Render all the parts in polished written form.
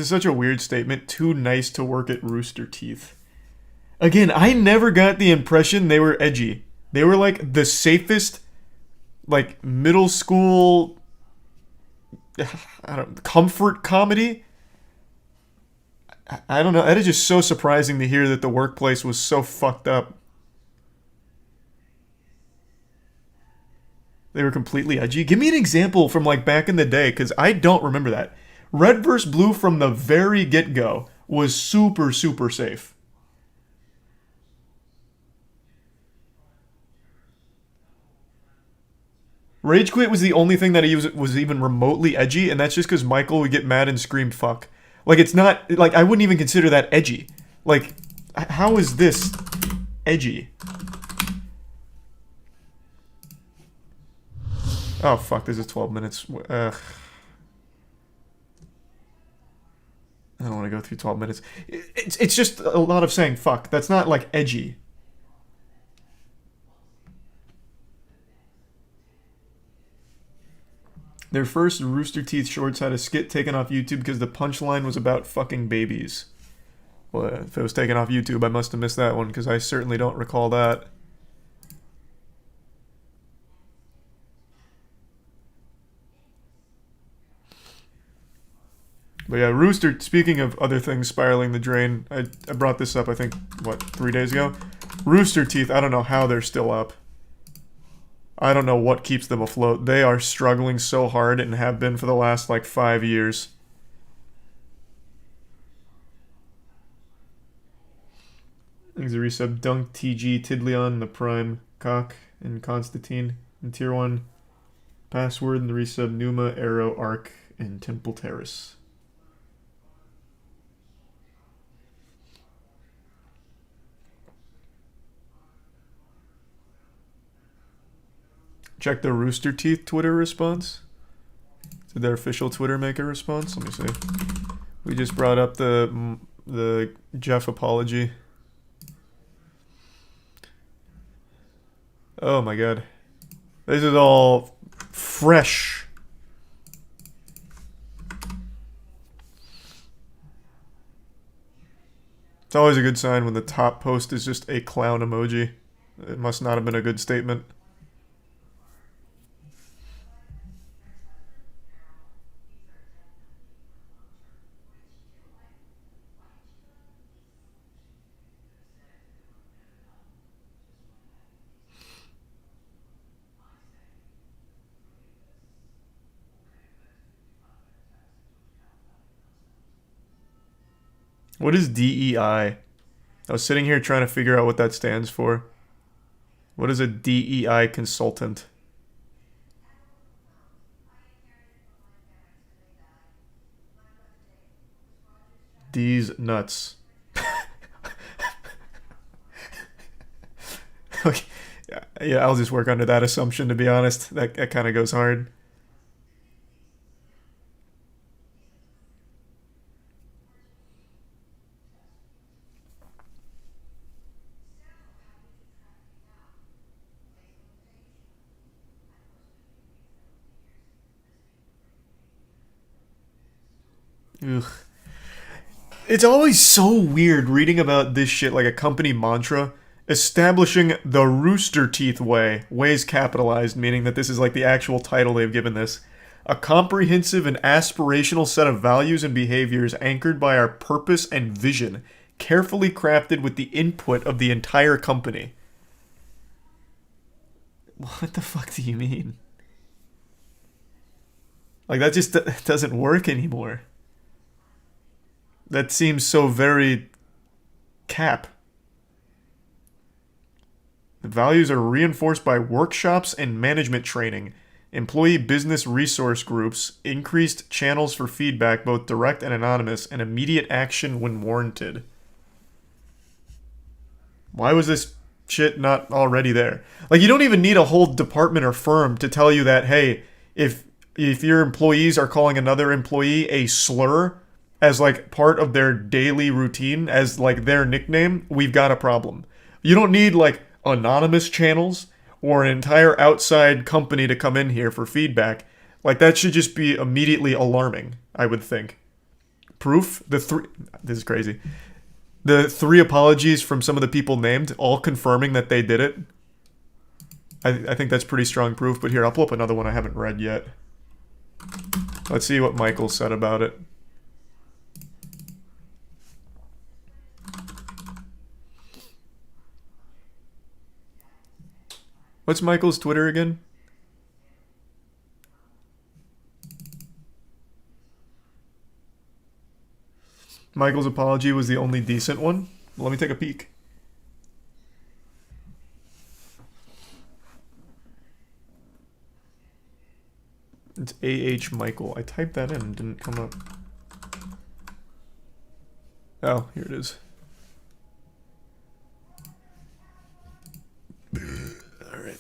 is such a weird statement. Too nice to work at Rooster Teeth. Again, I never got the impression they were edgy. They were like the safest, like middle school, comfort comedy. I don't know. That is just so surprising to hear that the workplace was so fucked up. They were completely edgy. Give me an example from like back in the day, because I don't remember that. Red vs. Blue from the very get-go was super, super safe. Rage Quit was the only thing that he was even remotely edgy, and that's just because Michael would get mad and scream fuck. Like, it's not, like, I wouldn't even consider that edgy. Like, how is this edgy? Oh, fuck, this is 12 minutes. I don't want to go through 12 minutes. It's just a lot of saying fuck. That's not, like, edgy. Their first Rooster Teeth shorts had a skit taken off YouTube because the punchline was about fucking babies. Well, if it was taken off YouTube, I must have missed that one, because I certainly don't recall that. But yeah, Rooster, speaking of other things spiraling the drain, I brought this up, I think, what, 3 days ago? Rooster Teeth, I don't know how they're still up. I don't know what keeps them afloat. They are struggling so hard and have been for the last, like, 5 years. Thanks a resub. Dunk, TG, Tidleon, the Prime, Cock, and Constantine. And Tier 1, Password, and the resub, Numa, Arrow, Arc, and Temple Terrace. Check the Rooster Teeth Twitter response. Did their official Twitter make a response? Let me see. We just brought up the Jeff apology. Oh my god. This is all fresh. It's always a good sign when the top post is just a clown emoji. It must not have been a good statement. What is DEI? I was sitting here trying to figure out what that stands for. What is a DEI consultant? D's nuts. Okay. Yeah, I'll just work under that assumption, to be honest. That kind of goes hard. Ugh. It's always so weird reading about this shit, like a company mantra. Establishing the Rooster Teeth way. Way's capitalized, meaning that this is like the actual title they've given this. A comprehensive and aspirational set of values and behaviors anchored by our purpose and vision, carefully crafted with the input of the entire company. What the fuck do you mean? Like, that just doesn't work anymore. That seems so very cap. The values are reinforced by workshops and management training, employee business resource groups, increased channels for feedback, both direct and anonymous, and immediate action when warranted. Why was this shit not already there? Like, you don't even need a whole department or firm to tell you that, hey, if your employees are calling another employee a slur as like part of their daily routine, as like their nickname, we've got a problem. You don't need like anonymous channels or an entire outside company to come in here for feedback. Like, that should just be immediately alarming, I would think. proof. This is crazy. The 3 apologies from some of the people named, all confirming that they did it. I think that's pretty strong proof, but here, I'll pull up another one I haven't read yet. Let's see what Michael said about it. What's Michael's Twitter again? Michael's apology was the only decent one? Well, let me take a peek. It's AH Michael. I typed that in and didn't come up. Oh, here it is. Alright.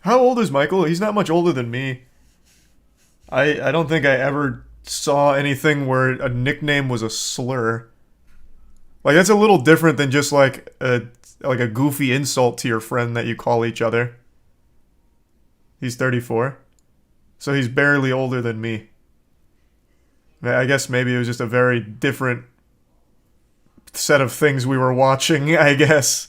How old is Michael? He's not much older than me. I don't think I ever saw anything where a nickname was a slur. Like, that's a little different than just like a goofy insult to your friend that you call each other. He's 34. So he's barely older than me. I guess maybe it was just a very different set of things we were watching, I guess.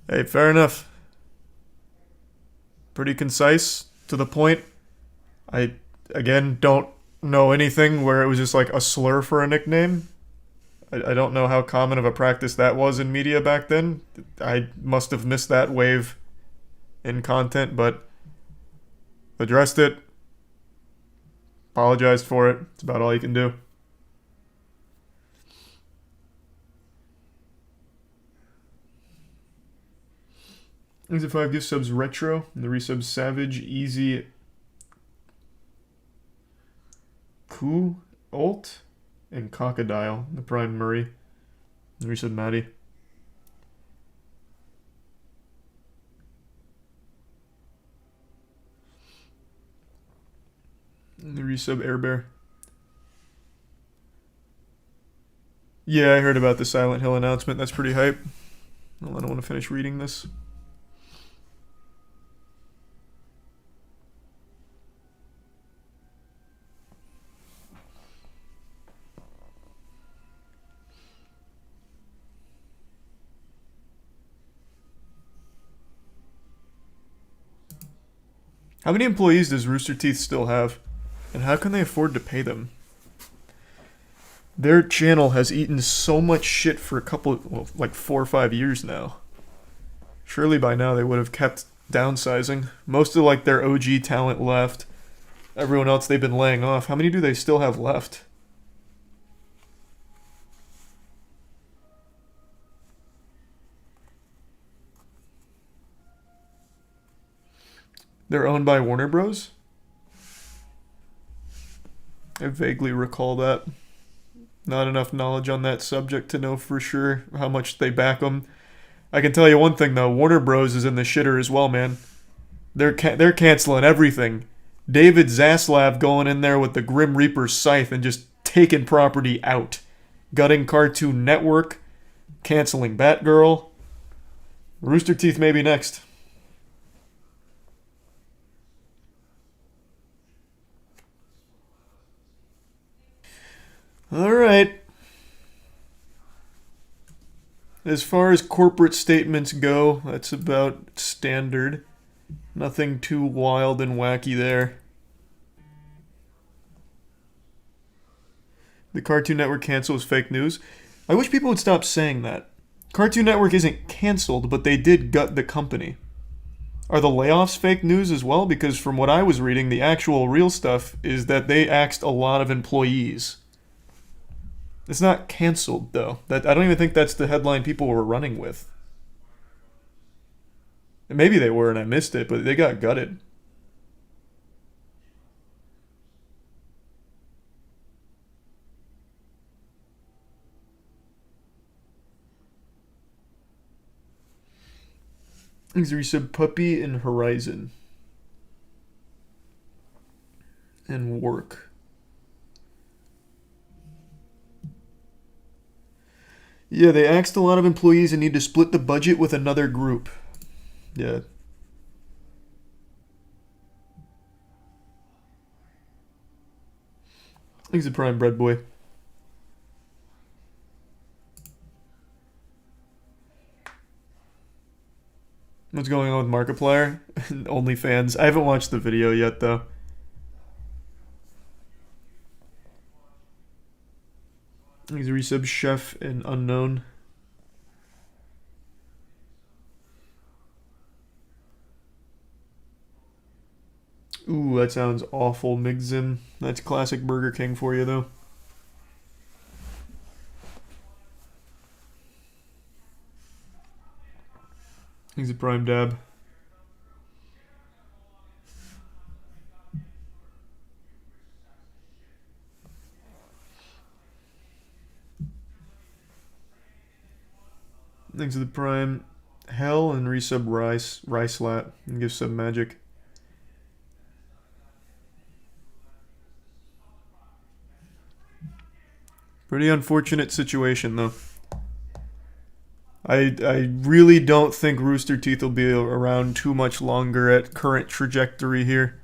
Hey, fair enough. Pretty concise, to the point. I, again, don't know anything where it was just like a slur for a nickname. I don't know how common of a practice that was in media back then. I must have missed that wave in content, but addressed it. Apologized for it. It's about all you can do. These are 5 gift subs retro. And the resubs Savage, Easy, Coup, Alt, and Crocodile. The Prime Murray. The resub Maddie. And the resub Airbear. Yeah, I heard about the Silent Hill announcement. That's pretty hype. Well, I don't want to finish reading this. How many employees does Rooster Teeth still have? And how can they afford to pay them? Their channel has eaten so much shit for a couple, well, like 4 or 5 years now. Surely by now they would have kept downsizing. Most of like their OG talent left. Everyone else they've been laying off. How many do they still have left? They're owned by Warner Bros. I vaguely recall that. Not enough knowledge on that subject to know for sure how much they back them. I can tell you one thing though, Warner Bros. Is in the shitter as well, man. They're canceling everything. David Zaslav going in there with the Grim Reaper's scythe and just taking property out. Gutting Cartoon Network. Canceling Batgirl. Rooster Teeth maybe next. Alright. As far as corporate statements go, that's about standard. Nothing too wild and wacky there. The Cartoon Network cancel is fake news. I wish people would stop saying that. Cartoon Network isn't canceled, but they did gut the company. Are the layoffs fake news as well? Because from what I was reading, the actual real stuff is that they axed a lot of employees. It's not canceled, though. I don't even think that's the headline people were running with. And maybe they were and I missed it, but they got gutted. Thanks to resub Puppy and Horizon. And Work. Yeah, they axed a lot of employees and need to split the budget with another group. Yeah. Thanks to Prime Bread Boy. What's going on with Markiplier? OnlyFans. I haven't watched the video yet, though. He's a resub Chef and Unknown. Ooh, that sounds awful, Migzim. That's classic Burger King for you, though. He's a Prime Dab. Thanks to the Prime Hell and resub Rice Lat and give sub Magic. Pretty unfortunate situation though. I really don't think Rooster Teeth will be around too much longer at current trajectory here.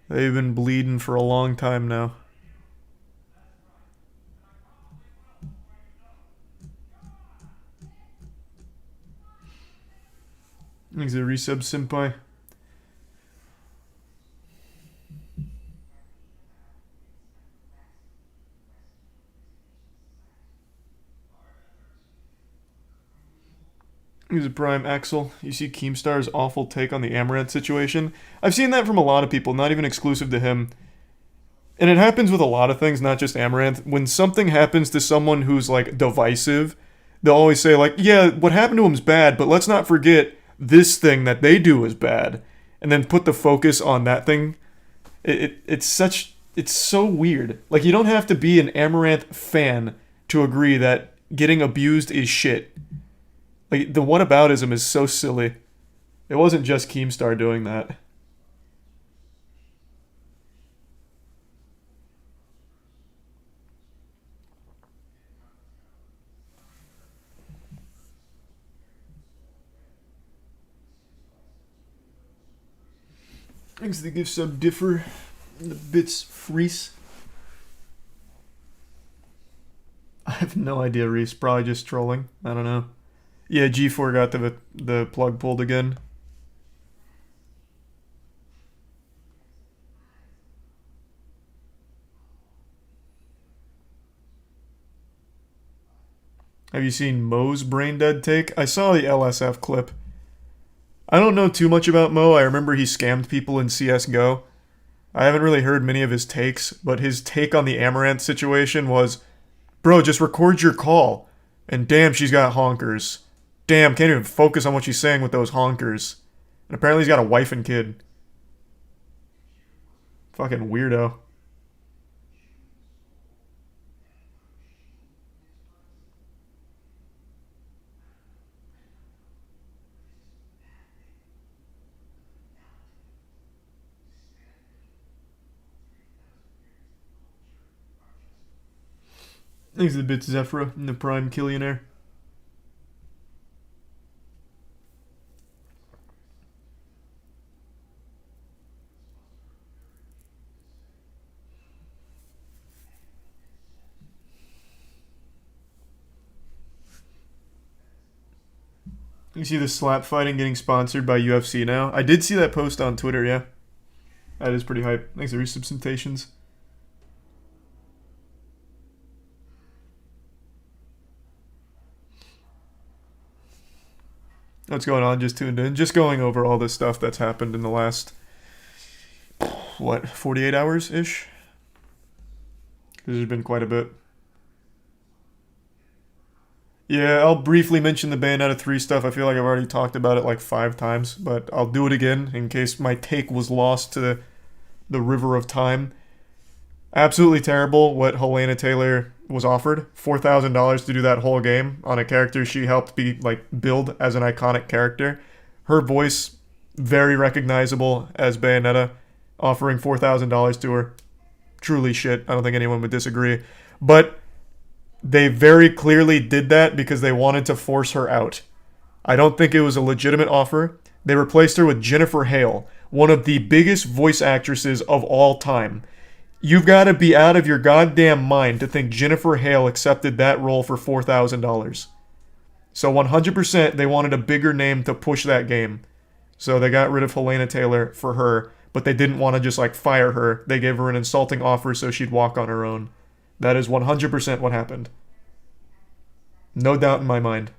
They've been bleeding for a long time now. Thanks to resub Senpai. He's a Prime Axel. You see Keemstar's awful take on the Amaranth situation. I've seen that from a lot of people, not even exclusive to him. And it happens with a lot of things, not just Amaranth. When something happens to someone who's like divisive, they'll always say like, yeah, what happened to him's bad, but let's not forget this thing that they do is bad. And then put the focus on that thing. It's so weird. Like, you don't have to be an Amaranth fan to agree that getting abused is shit. Like, the whataboutism is so silly. It wasn't just Keemstar doing that. Thanks to the gift sub Differ. The bits Freeze. I have no idea, Reese. Probably just trolling. I don't know. Yeah, G4 got the plug pulled again. Have you seen Mo's brain dead take? I saw the LSF clip. I don't know too much about Mo. I remember he scammed people in CSGO. I haven't really heard many of his takes, but his take on the Amaranth situation was, bro, just record your call. And damn, she's got honkers. Damn, can't even focus on what she's saying with those honkers. And apparently he's got a wife and kid. Fucking weirdo. Thanks to the bits Zephra and the Prime Killionaire. You see the slap fighting getting sponsored by UFC now? I did see that post on Twitter, yeah. That is pretty hype. Thanks to resubstantations. What's going on? Just tuned in. Just going over all this stuff that's happened in the last, what, 48 hours-ish? There's been quite a bit. Yeah, I'll briefly mention the Bayonetta 3 stuff. I feel like I've already talked about it like 5 times, but I'll do it again in case my take was lost to the river of time. Absolutely terrible what Helena Taylor was offered. $4,000 to do that whole game on a character she helped be like build as an iconic character. Her voice very recognizable as Bayonetta. Offering $4,000 to her, truly shit. I don't think anyone would disagree. But they very clearly did that because they wanted to force her out. I don't think it was a legitimate offer. They replaced her with Jennifer Hale, one of the biggest voice actresses of all time. You've got to be out of your goddamn mind to think Jennifer Hale accepted that role for $4,000. So 100% they wanted a bigger name to push that game. So they got rid of Helena Taylor for her, but they didn't want to just like fire her. They gave her an insulting offer so she'd walk on her own. That is 100% what happened. No doubt in my mind.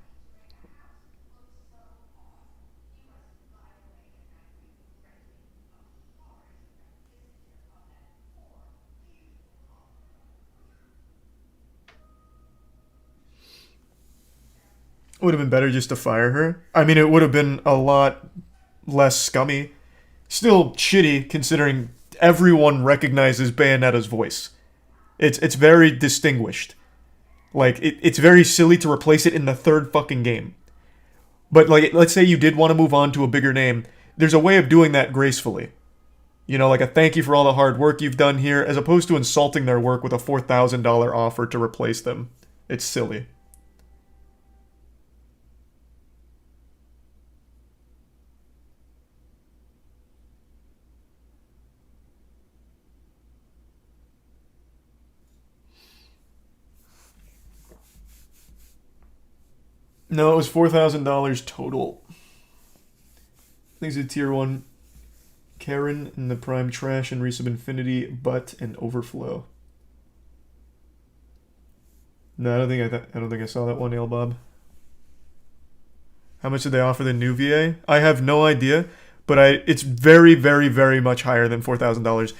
Would have been better just to fire her. I mean, it would have been a lot less scummy. Still shitty considering everyone recognizes Bayonetta's voice. It's very distinguished. Like it's very silly to replace it in the third fucking game. But like let's say you did want to move on to a bigger name, there's a way of doing that gracefully. You know, like a thank you for all the hard work you've done here, as opposed to insulting their work with a $4,000 offer to replace them. It's silly. No, it was $4,000 total. I think it's a tier 1 Karen in the Prime Trash and Resub Infinity, Butt, and Overflow. No, I don't think I saw that one, Nail Bob. How much did they offer the new VA? I have no idea, but it's very, very, very much higher than $4,000.